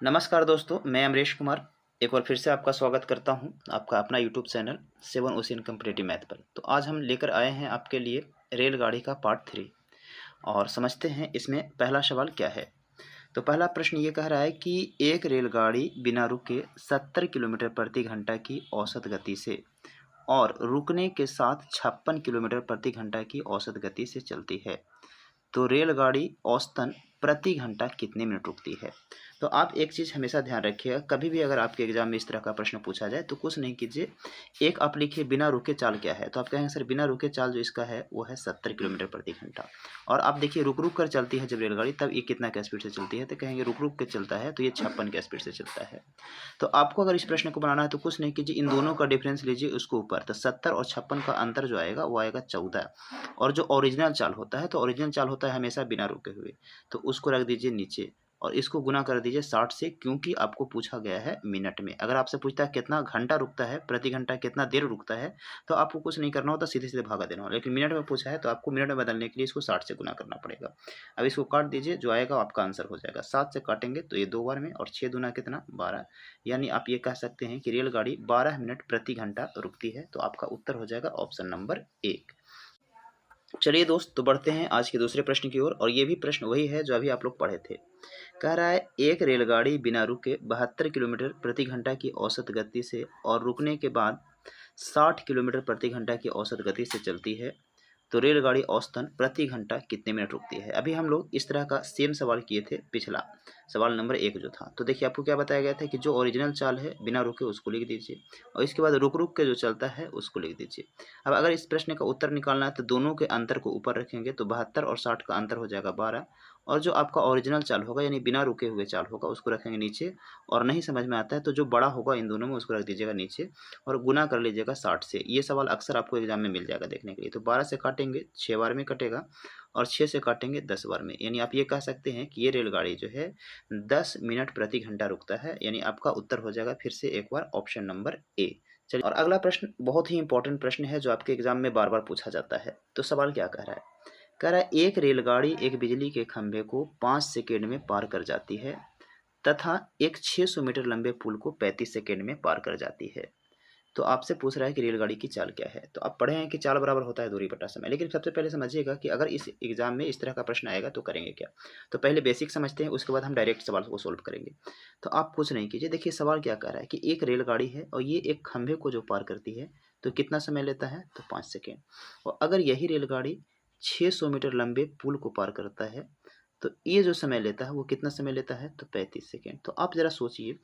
नमस्कार दोस्तों, मैं अमरीश कुमार एक बार फिर से आपका स्वागत करता हूं आपका अपना YouTube channel seven ocean competitive math पर। तो आज हम लेकर आए हैं आपके लिए रेलगाड़ी का पार्ट 3 और समझते हैं इसमें पहला सवाल क्या है। तो पहला प्रश्न ये कह रहा है कि एक रेलगाड़ी बिना रुके 70 किलोमीटर प्रति घंटा की औसत गति से और रुकने के साथ 56 किलोमीटर प्रति घंटा की औसत गति से चलती है। तो रेलगाड़ी औसतन प्रति घंटा कितने मिनट रुकती है। तो आप एक चीज़ हमेशा ध्यान रखिएगा, कभी भी अगर आपके एग्जाम में इस तरह का प्रश्न पूछा जाए तो कुछ नहीं कीजिए, एक आप लिखिए बिना रुके चाल क्या है। तो आप कहेंगे सर बिना रुके चाल जो इसका है वो है 70 किलोमीटर प्रति घंटा। और आप देखिए रुक रुक कर चलती है जब रेलगाड़ी, तब ये कितना के स्पीड से चलती है, तो कहेंगे रुक रुक के चलता है तो ये 56 के स्पीड से चलता है। तो आपको अगर इस प्रश्न को बनाना है तो कुछ नहीं कीजिए, इन दोनों का डिफरेंस लीजिए उसको ऊपर, तो 70 और 56 का अंतर जो आएगा वो आएगा 14। और जो ओरिजिनल चाल होता है, तो ओरिजिनल चाल होता है हमेशा बिना रुके हुए, तो उसको रख दीजिए नीचे और इसको गुना कर दीजिए 60 से, क्योंकि आपको पूछा गया है मिनट में। अगर आपसे पूछता है कितना घंटा रुकता है, प्रति घंटा कितना देर रुकता है, तो आपको कुछ नहीं करना होता, सीधे सीधे भागा देना होगा। लेकिन मिनट में पूछा है तो आपको मिनट में बदलने के लिए इसको 60 से गुना करना पड़ेगा। अब इसको काट दीजिए, जो आएगा आपका आंसर हो जाएगा। 7 से काटेंगे तो ये 2 बार में, और 6 दूना कितना 12, यानी आप ये कह सकते हैं कि रेलगाड़ी 12 मिनट प्रति घंटा रुकती है। तो आपका उत्तर हो जाएगा ऑप्शन नंबर 1। चलिए दोस्त, तो बढ़ते हैं आज के दूसरे प्रश्न की ओर, और ये भी प्रश्न वही है जो अभी आप लोग पढ़े थे। कह रहा है एक रेलगाड़ी बिना रुके 72 किलोमीटर प्रति घंटा की औसत गति से और रुकने के बाद 60 किलोमीटर प्रति घंटा की औसत गति से चलती है। तो रेलगाड़ी औसतन प्रति घंटा कितने मिनट रुकती है। अभी हम लोग इस तरह का सेम सवाल किए थे, पिछला सवाल नंबर 1 जो था। तो देखिए आपको क्या बताया गया था कि जो ओरिजिनल चाल है बिना रुके उसको लिख दीजिए, और इसके बाद रुक रुक के जो चलता है उसको लिख दीजिए। अब अगर इस प्रश्न का उत्तर निकालना है तो दोनों के अंतर को ऊपर रखेंगे, तो 72 और 60 का अंतर हो जाएगा 12, और जो आपका ओरिजिनल चाल होगा यानी बिना रुके हुए चाल होगा उसको रखेंगे नीचे। और नहीं समझ में आता है तो जो बड़ा होगा इन दोनों में उसको रख दीजिएगा नीचे, और गुना कर लीजिएगा 60 से। ये सवाल अक्सर आपको एग्जाम में मिल जाएगा देखने के लिए। तो 12 से काटेंगे 6 बार में कटेगा, और 6 से काटेंगे 10 बार में, यानी आप ये कह सकते हैं कि ये रेलगाड़ी जो है 10 मिनट प्रति घंटा रुकता है। यानी आपका उत्तर हो जाएगा फिर से एक बार ऑप्शन नंबर ए। चलिए, और अगला प्रश्न बहुत ही इंपॉर्टेंट प्रश्न है जो आपके एग्जाम में बार बार पूछा जाता है। तो सवाल क्या कह रहा है। कह रहा है एक रेलगाड़ी एक बिजली के खंभे को 5 सेकेंड में पार कर जाती है तथा एक 600 मीटर लंबे पुल को 35 सेकेंड में पार कर जाती है। तो आपसे पूछ रहा है कि रेलगाड़ी की चाल क्या है। तो आप पढ़े हैं कि चाल बराबर होता है दूरी बटा समय, लेकिन सबसे पहले समझिएगा कि अगर इस एग्जाम में इस तरह का प्रश्न आएगा तो करेंगे क्या। तो पहले बेसिक समझते हैं, उसके बाद हम डायरेक्ट सवाल को सोल्व करेंगे। तो आप कुछ नहीं कीजिए, देखिए सवाल क्या कह रहा है कि एक रेलगाड़ी है और ये एक खंभे को जो पार करती है तो कितना समय लेता है, तो 5 सेकेंड। और अगर यही रेलगाड़ी 600 मीटर लंबे पुल को पार करता है तो ये जो समय लेता है वो कितना समय लेता है, तो 35 सेकेंड। तो आप जरा सोचिए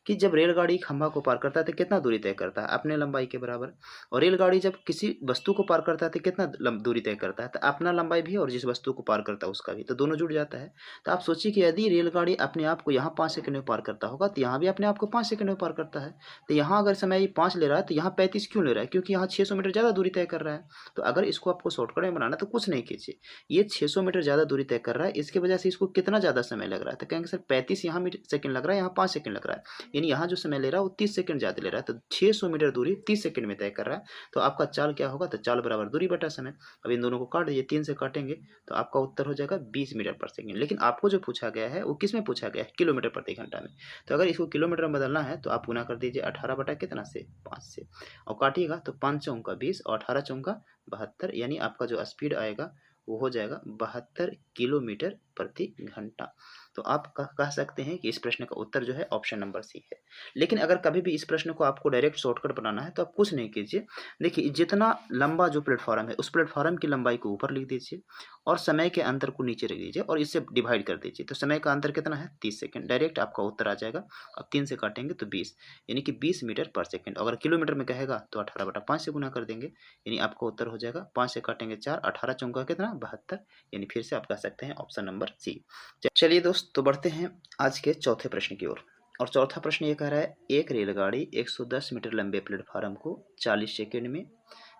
कि जब रेलगाड़ी खंभा को पार करता है तो कितना दूरी तय करता है, अपने लंबाई के बराबर। और रेलगाड़ी जब किसी वस्तु को पार करता है तो कितना दूरी तय करता है, तो अपना लंबाई भी और जिस वस्तु को पार करता है उसका भी, तो दोनों जुड़ जाता है। तो आप सोचिए कि यदि रेलगाड़ी अपने आप को यहाँ 5 सेकंड में पार करता होगा तो यहाँ भी अपने आप को 5 सेकंड में पार करता है। तो यहाँ अगर समय ये 5 ले रहा है तो यहाँ 35 क्यों ले रहा है, क्योंकि यहाँ 600 मीटर ज़्यादा दूरी तय कर रहा है। तो अगर इसको आपको शॉर्टकट में बनाना तो कुछ नहीं कीजिए, ये 600 मीटर ज़्यादा दूरी तय कर रहा है, इसकी वजह से इसको कितना ज़्यादा समय लग रहा है, तो कहेंगे सर 35 यहाँ सेकंड लग रहा है, यहाँ 5 सेकंड लग रहा है, यानी यहाँ जो समय ले रहा है वो 30 सेकंड ज़्यादा ले रहा है। तो 600 मीटर दूरी 30 सेकंड में तय कर रहा है। तो आपका चाल क्या होगा, तो चाल बराबर दूरी बटा समय। अब इन दोनों को काट दीजिए, 3 से काटेंगे तो आपका उत्तर हो जाएगा 20 मीटर पर सेकंड। लेकिन आपको जो पूछा गया है वो किस में पूछा गया है, किलोमीटर प्रति घंटा में। तो अगर इसको किलोमीटर में बदलना है तो आप गुना कर दीजिए 18 बटा कितना से 5 से, और काटिएगा तो 5 चौका 20 और 18 चौका 72, यानी आपका जो स्पीड आएगा वो हो जाएगा 72 किलोमीटर प्रति घंटा। तो आप कह सकते हैं कि इस प्रश्न का उत्तर जो है ऑप्शन नंबर सी है। लेकिन अगर कभी भी इस प्रश्न को आपको डायरेक्ट शॉर्टकट बनाना है तो आप कुछ नहीं कीजिए, देखिए जितना लंबा जो प्लेटफॉर्म है उस प्लेटफॉर्म की लंबाई को ऊपर लिख दीजिए और समय के अंतर को नीचे रख दीजिए और इससे डिवाइड कर दीजिए। तो समय का अंतर कितना है, 30 सेकंड, डायरेक्ट आपका उत्तर आ जाएगा। अब 3 से काटेंगे तो 20, यानी कि 20 मीटर पर सेकंड। अगर किलोमीटर में कहेगा तो 18 बटा 5 से गुना कर देंगे, यानी आपका उत्तर हो जाएगा 5 से काटेंगे 4, 18 चौका कितना 72, यानी फिर से आप कह सकते हैं ऑप्शन नंबर सी। चलिए दोस्त, तो बढ़ते हैं आज के चौथे प्रश्न की ओर। और चौथा प्रश्न ये कह रहा है एक रेलगाड़ी 110 मीटर लंबे प्लेटफार्म को 40 सेकंड में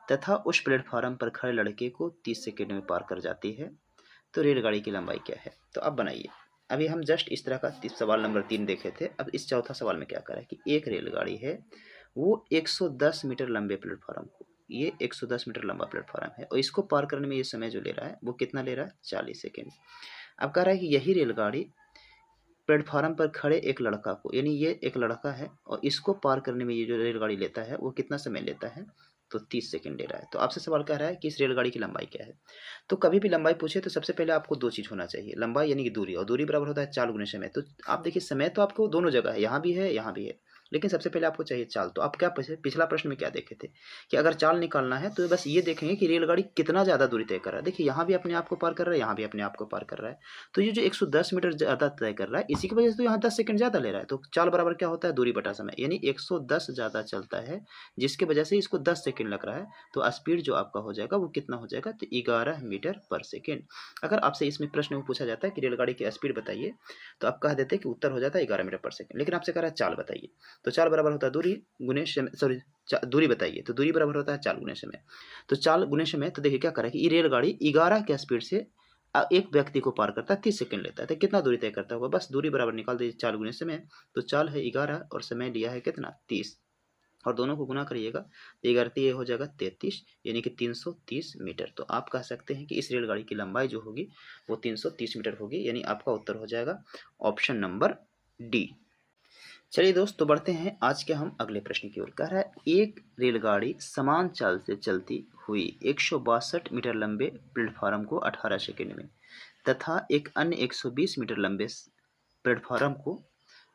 तथा उस प्लेटफार्म पर खड़े लड़के को 30 सेकंड में पार कर जाती है। तो रेलगाड़ी की लंबाई क्या है। तो अब बनाइए, अभी हम जस्ट इस तरह का सवाल नंबर 3 देखे थे। अब इस चौथा सवाल में क्या कह रहा है कि एक रेलगाड़ी है वो 110 मीटर लंबे प्लेटफार्म को, ये 110 मीटर लंबा प्लेटफार्म है और इसको पार करने में ये समय जो ले रहा है वो कितना ले रहा है, 40 सेकेंड। अब कह रहा है कि यही रेलगाड़ी प्लेटफार्म पर खड़े एक लड़का को, यानी ये एक लड़का है और इसको पार करने में ये जो रेलगाड़ी लेता है वो कितना समय लेता है, तो 30 सेकंड ले रहा है। तो आपसे सवाल कह रहा है कि इस रेलगाड़ी की लंबाई क्या है। तो कभी भी लंबाई पूछे तो सबसे पहले आपको दो चीज़ होना चाहिए, लंबाई यानी कि दूरी, और दूरी बराबर होता है चाल गुने समय। तो आप देखिए समय तो आपको दोनों जगह है, यहाँ भी है यहाँ भी है, लेकिन सबसे पहले आपको चाहिए चाल। तो आप क्या पिछला प्रश्न में क्या देखे थे कि अगर चाल निकालना है तो बस ये देखेंगे कि रेलगाड़ी कितना ज़्यादा दूरी तय कर रहा है। देखिए यहाँ भी अपने आप को पार कर रहा है, यहाँ भी अपने आप को पार कर रहा है। तो ये जो 110 मीटर ज़्यादा तय कर रहा है, इसी की वजह से तो यहाँ 10 सेकंड ज़्यादा ले रहा है। तो चाल बराबर क्या होता है, दूरी बटा समय, यानी 110 ज़्यादा चलता है जिसकी वजह से इसको 10 सेकंड लग रहा है। तो स्पीड जो आपका हो जाएगा वो कितना हो जाएगा, तो 11 मीटर पर सेकेंड। अगर आपसे इसमें प्रश्न में पूछा जाता है कि रेलगाड़ी की स्पीड बताइए, तो आप कह देते हैं कि उत्तर हो जाता है 11 मीटर पर सेकेंड। लेकिन आपसे कह रहा है चाल बताइए, तो चाल बराबर होता है दूरी गुने समय, सॉरी दूरी बताइए, तो दूरी बराबर होता है चाल गुने समय। तो चाल गुने समय, तो देखिए क्या करें कि ये रेलगाड़ी 11 के स्पीड से एक व्यक्ति को पार करता है, 30 सेकंड लेता है। तो कितना दूरी तय करता होगा, बस दूरी बराबर निकाल दीजिए चाल गुने समय। तो चाल है 11 और समय लिया है कितना, 30, और दोनों को गुना करिएगा तो 11 ये हो जाएगा 33, यानी कि 330 मीटर। तो आप कह सकते हैं कि इस रेलगाड़ी की लंबाई जो होगी वो 330 मीटर होगी, यानी आपका उत्तर हो जाएगा ऑप्शन नंबर डी। चलिए दोस्त, तो बढ़ते हैं आज के हम अगले प्रश्न की ओर। कह रहा है एक रेलगाड़ी समान चाल से चलती हुई 162 मीटर लंबे प्लेटफार्म को 18 सेकंड में तथा एक अन्य 120 मीटर लंबे प्लेटफार्म को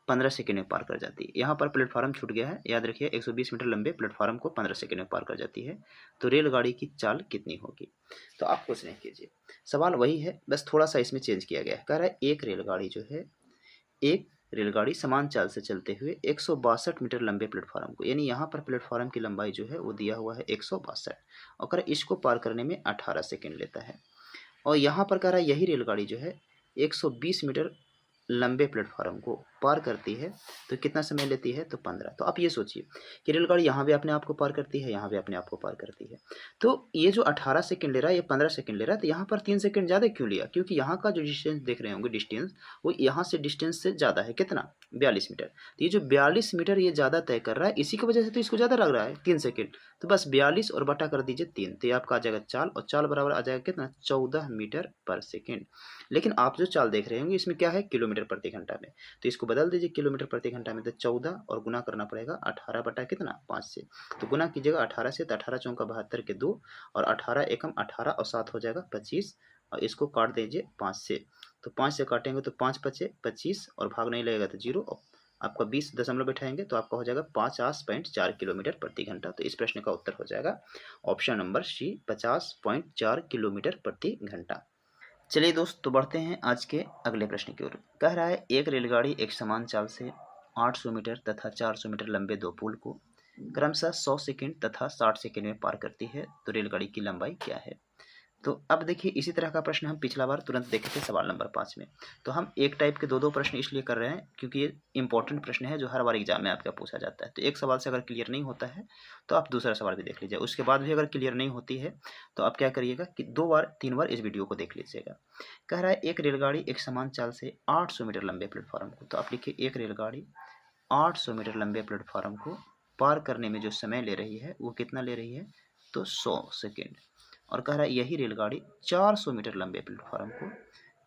15 सेकंड में पार कर जाती है। यहाँ पर प्लेटफार्म छूट गया है, याद रखिए 120 मीटर लंबे प्लेटफार्म को 15 सेकंड में पार कर जाती है। तो रेलगाड़ी की चाल कितनी होगी। तो आप कुछ नहीं कीजिए, सवाल वही है, बस थोड़ा सा इसमें चेंज किया गया है। कह रहा है एक रेलगाड़ी जो है, एक रेलगाड़ी समान चाल से चलते हुए 162 मीटर लंबे प्लेटफार्म को, यानी यहाँ पर प्लेटफार्म की लंबाई जो है वो दिया हुआ है 162, और इसको पार करने में 18 सेकंड लेता है। और यहाँ पर कह रहा है यही रेलगाड़ी जो है 120 मीटर लंबे प्लेटफार्म को पार करती है, तो कितना समय लेती है, तो 15। तो आप ये सोचिए कि रेलगाड़ी यहाँ भी अपने आप को पार करती है, यहाँ भी अपने आप को पार करती है। तो ये जो 18 सेकंड ले रहा है, ये 15 सेकंड ले रहा है, तो यहाँ पर 3 सेकंड ज़्यादा क्यों लिया, क्योंकि यहाँ का जो डिस्टेंस देख रहे होंगे, डिस्टेंस वो यहाँ से डिस्टेंस से ज़्यादा है, कितना, 42 मीटर। तो ये जो 42 मीटर ये ज़्यादा तय कर रहा है, इसी की वजह से तो इसको ज़्यादा लग रहा है 3 सेकंड। तो बस 42 और बटा कर दीजिए 3, तो ये आपका आ जाएगा चाल, और चाल बराबर आ जाएगा कितना, 14 मीटर पर सेकेंड। लेकिन आप जो चाल देख रहे होंगे इसमें क्या है, किलोमीटर प्रति घंटा में, तो इसको बदल दीजिए किलोमीटर प्रति घंटा में, तो 14 और गुना करना पड़ेगा 18 बटा कितना, 5 से। तो गुना कीजिएगा 18 से, तो 18 चौका 72 के 2, और 18 एकम 18 और 7 हो जाएगा 25, और इसको काट दीजिए 5 से। तो 5 से काटेंगे तो 5 बचे 25, और भाग नहीं लगेगा तो 0, और आपका 20 दशमलव बैठाएंगे तो आपका हो जाएगा 50.4 किलोमीटर प्रति घंटा। तो इस प्रश्न का उत्तर हो जाएगा ऑप्शन नंबर सी, 50.4 किलोमीटर प्रति घंटा। चलिए दोस्त, तो बढ़ते हैं आज के अगले प्रश्न की ओर। कह रहा है एक रेलगाड़ी एक समान चाल से 800 मीटर तथा 400 मीटर लंबे दो पुल को क्रमशः 100 सेकंड तथा 60 सेकंड में पार करती है, तो रेलगाड़ी की लंबाई क्या है। तो अब देखिए इसी तरह का प्रश्न हम पिछला बार तुरंत देखे थे सवाल नंबर 5 में। तो हम एक टाइप के दो प्रश्न इसलिए कर रहे हैं क्योंकि ये इंपॉर्टेंट प्रश्न है जो हर बार एग्जाम में आपका पूछा जाता है। तो एक सवाल से अगर क्लियर नहीं होता है तो आप दूसरा सवाल भी देख लीजिए, उसके बाद भी अगर क्लियर नहीं होती है तो आप क्या करिएगा कि 2 बार 3 बार इस वीडियो को देख लीजिएगा। कह रहा है एक रेलगाड़ी एक समान चाल से 800 मीटर लंबे प्लेटफॉर्म को, तो आप लिखिए एक रेलगाड़ी 800 मीटर लंबे प्लेटफॉर्म को पार करने में जो समय ले रही है वो कितना ले रही है, तो 100 सेकेंड। और कह रहा है यही रेलगाड़ी 400 मीटर लंबे प्लेटफॉर्म को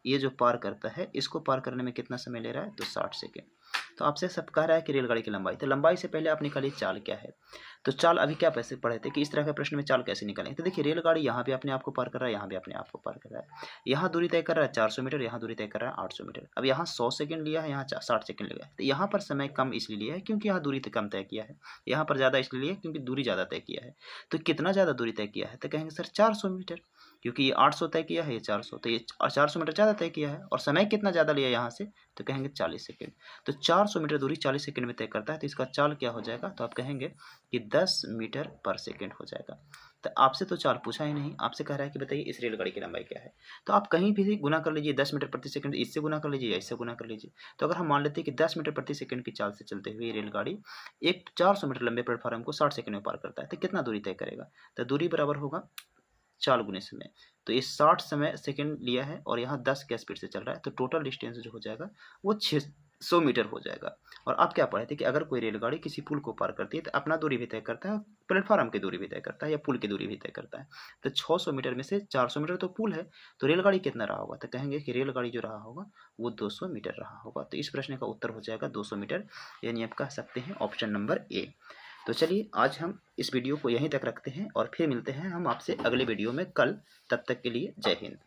ये जो पार करता है, इसको पार करने में कितना समय ले रहा है, तो 60 सेकेंड। तो आपसे सब कह रहा है कि रेलगाड़ी की लंबाई, तो लंबाई से पहले आप निकालिए चाल क्या है। तो चाल अभी क्या पैसे पढ़े थे कि इस तरह के प्रश्न में चाल कैसे निकालेंगे। तो देखिए रेलगाड़ी यहाँ भी अपने आप को पार कर रहा है, यहाँ भी अपने आप को पार कर रहा है। यहाँ दूरी तय कर रहा है 400 मीटर, यहाँ दूरी तय कर रहा है 800 मीटर। अब यहाँ 100 सेकंड लिया है, यहाँ 60 सेकंड लिया है। तो यहाँ पर समय कम इसलिए लिया है क्योंकि यहाँ दूरी कम तय किया है, यहाँ पर ज़्यादा इसलिए लिया है क्योंकि दूरी ज़्यादा तय किया है। तो कितना ज़्यादा दूरी तय किया है, तो कहेंगे सर 400 मीटर, क्योंकि ये 800 तय किया है, ये 400, तो ये 400 मीटर ज़्यादा तय किया है। और समय कितना ज़्यादा लिया यहाँ से, तो कहेंगे 40 सेकंड। तो 400 मीटर दूरी 40 सेकंड में तय करता है, तो इसका चाल क्या हो जाएगा, तो आप कहेंगे कि 10 मीटर पर सेकंड हो जाएगा। तो आपसे तो चाल पूछा ही नहीं, आपसे कह रहा है कि बताइए इस रेलगाड़ी की लंबाई क्या है। तो आप कहीं भी गुना कर लीजिए 10 मीटर प्रति सेकंड, इससे गुना कर लीजिए या इससे गुना कर लीजिए। तो अगर हम मान लेते हैं कि 10 मीटर प्रति सेकंड की चाल से चलते हुए रेलगाड़ी एक 400 मीटर लंबे प्लेटफॉर्म को 60 सेकंड में पार करता है, तो कितना दूरी तय करेगा, तो दूरी बराबर होगा चाल गुने समय। तो ये 60 समय सेकंड लिया है और यहाँ 10 के स्पीड से चल रहा है, तो टोटल डिस्टेंस जो हो जाएगा वो 100 मीटर हो जाएगा। और आप क्या पढ़े थे कि अगर कोई रेलगाड़ी किसी पुल को पार करती है तो अपना दूरी भी तय करता है, प्लेटफार्म की दूरी भी तय करता है या पुल की दूरी भी तय करता है। तो 600 मीटर में से 400 मीटर तो पुल है, तो रेलगाड़ी कितना रहा होगा? तो कहेंगे कि रेलगाड़ी जो रहा होगा वो 200 मीटर रहा होगा। तो इस प्रश्न का उत्तर हो जाएगा 200 मीटर, यानी आप कह सकते हैं ऑप्शन नंबर ए। तो चलिए आज हम इस वीडियो को यहीं तक रखते हैं और फिर मिलते हैं हम आपसे अगले वीडियो में कल। तब तक के लिए जय हिंद।